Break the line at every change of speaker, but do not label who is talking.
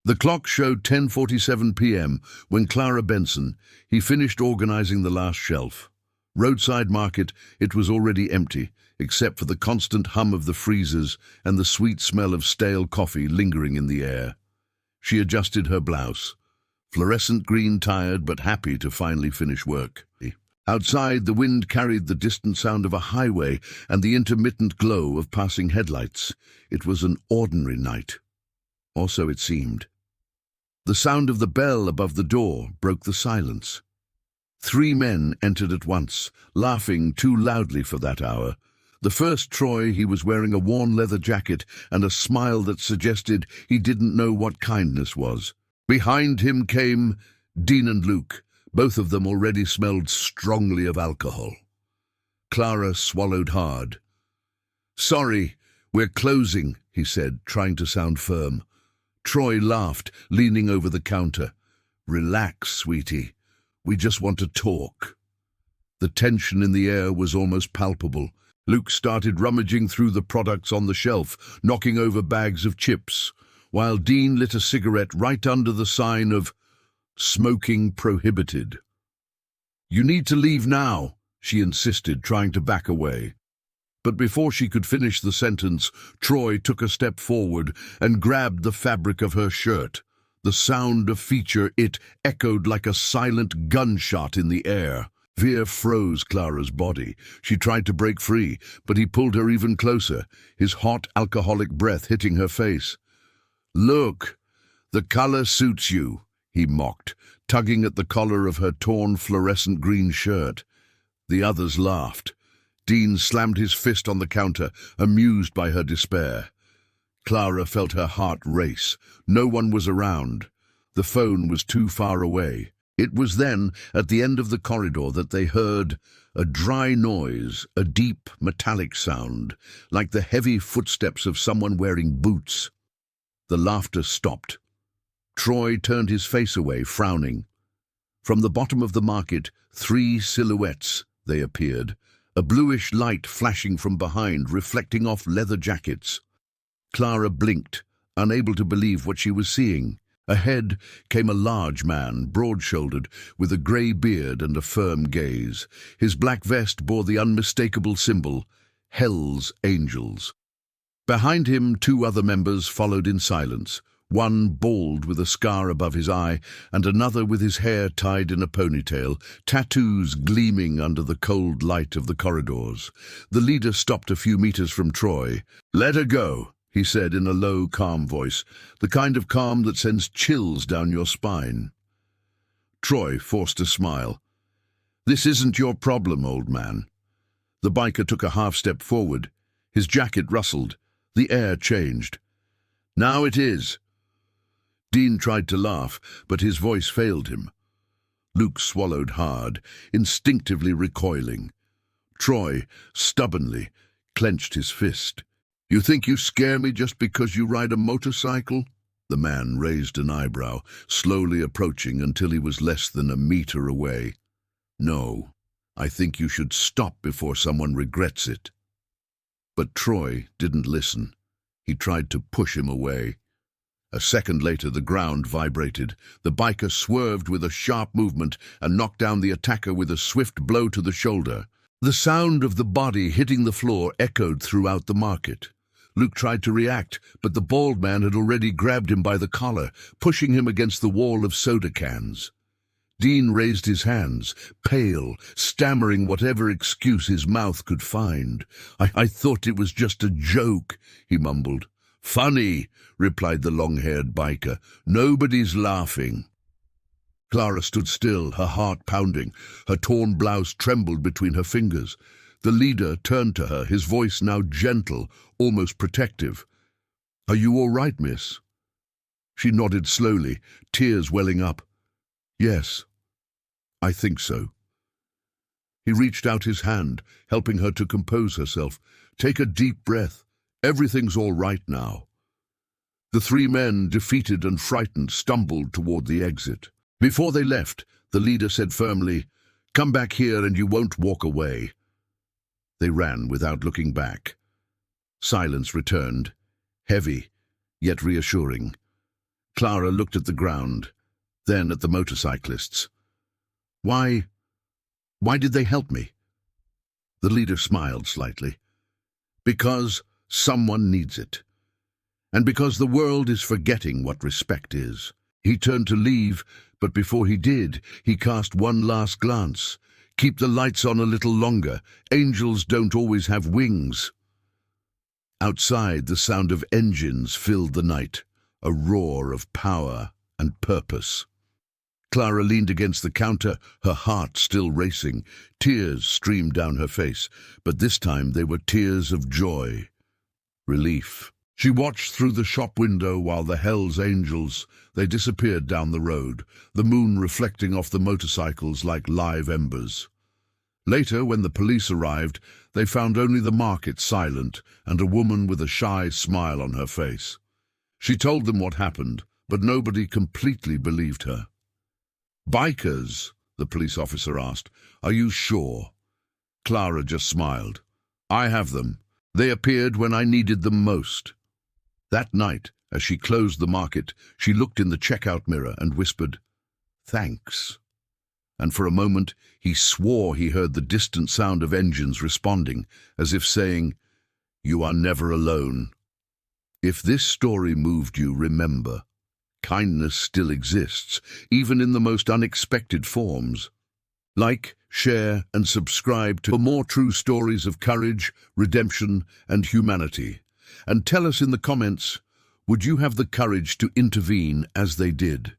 The clock showed 10:47 p.m. when Clara Benson, he finished organizing the last shelf. Roadside market, it was already empty, except for the constant hum of the freezers and the sweet smell of stale coffee lingering in the air. She adjusted her blouse, fluorescent green, tired but happy to finally finish work. Outside, the wind carried the distant sound of a highway and the intermittent glow of passing headlights. It was an ordinary night. Or so it seemed. The sound of the bell above the door broke the silence. 3 men entered at once, laughing too loudly for that hour. The first, Troy, he was wearing a worn leather jacket and a smile that suggested he didn't know what kindness was. Behind him came Dean and Luke. Both of them already smelled strongly of alcohol. Clara swallowed hard. "Sorry, we're closing," he said, trying to sound firm. Troy laughed, leaning over the counter. "Relax, sweetie. We just want to talk." The tension in the air was almost palpable. Luke started rummaging through the products on the shelf, knocking over bags of chips, while Dean lit a cigarette right under the sign of "Smoking Prohibited." "You need to leave now," she insisted, trying to back away. But before she could finish the sentence, Troy took a step forward and grabbed the fabric of her shirt. The sound of feature it echoed like a silent gunshot in the air. Fear froze Clara's body. She tried to break free, but he pulled her even closer, his hot alcoholic breath hitting her face. "Look, the color suits you," he mocked, tugging at the collar of her torn fluorescent green shirt. The others laughed. Dean slammed his fist on the counter, amused by her despair. Clara felt her heart race. No one was around. The phone was too far away. It was then, at the end of the corridor, that they heard a dry noise, a deep, metallic sound, like the heavy footsteps of someone wearing boots. The laughter stopped. Troy turned his face away, frowning. From the bottom of the market, 3 silhouettes, they appeared, a bluish light flashing from behind, reflecting off leather jackets. Clara blinked, unable to believe what she was seeing. Ahead came a large man, broad-shouldered, with a grey beard and a firm gaze. His black vest bore the unmistakable symbol, Hell's Angels. Behind him, 2 other members followed in silence, one bald with a scar above his eye, and another with his hair tied in a ponytail, tattoos gleaming under the cold light of the corridors. The leader stopped a few meters from Troy. "Let her go," he said in a low, calm voice, the kind of calm that sends chills down your spine. Troy forced a smile. "This isn't your problem, old man." The biker took a half-step forward. His jacket rustled. The air changed. "Now it is." Dean tried to laugh, but his voice failed him. Luke swallowed hard, instinctively recoiling. Troy, stubbornly, clenched his fist. "You think you scare me just because you ride a motorcycle?" The man raised an eyebrow, slowly approaching until he was less than a meter away. "No, I think you should stop before someone regrets it." But Troy didn't listen. He tried to push him away. A second later, the ground vibrated. The biker swerved with a sharp movement and knocked down the attacker with a swift blow to the shoulder. The sound of the body hitting the floor echoed throughout the market. Luke tried to react, but the bald man had already grabbed him by the collar, pushing him against the wall of soda cans. Dean raised his hands, pale, stammering whatever excuse his mouth could find. I thought it was just a joke," he mumbled. "Funny," replied the long-haired biker. "Nobody's laughing." Clara stood still, her heart pounding. Her torn blouse trembled between her fingers. The leader turned to her, his voice now gentle, almost protective. "Are you all right, miss?" She nodded slowly, tears welling up. "Yes, I think so." He reached out his hand, helping her to compose herself. "Take a deep breath. Everything's all right now." The 3 men, defeated and frightened, stumbled toward the exit. Before they left, the leader said firmly, "Come back here and you won't walk away." They ran without looking back. Silence returned, heavy, yet reassuring. Clara looked at the ground, then at the motorcyclists. Why did they help me? The leader smiled slightly. Because someone needs it. And because the world is forgetting what respect is. He turned to leave, but before he did, he cast one last glance. Keep the lights on a little longer. Angels don't always have wings. Outside, the sound of engines filled the night, a roar of power and purpose. Clara leaned against the counter, her heart still racing. Tears streamed down her face, but this time they were tears of joy, relief. She watched through the shop window while the Hells Angels, they disappeared down the road, the moon reflecting off the motorcycles like live embers. Later, when the police arrived, they found only the market silent and a woman with a shy smile on her face. She told them what happened, but nobody completely believed her. "Bikers?" the police officer asked. "Are you sure?" Clara just smiled. "I have them. They appeared when I needed them most." That night, as she closed the market, she looked in the checkout mirror and whispered, "Thanks." And for a moment, he swore he heard the distant sound of engines responding, as if saying, "You are never alone." If this story moved you, remember, kindness still exists, even in the most unexpected forms. Like, share, and subscribe for more true stories of courage, redemption, and humanity. And tell us in the comments, would you have the courage to intervene as they did?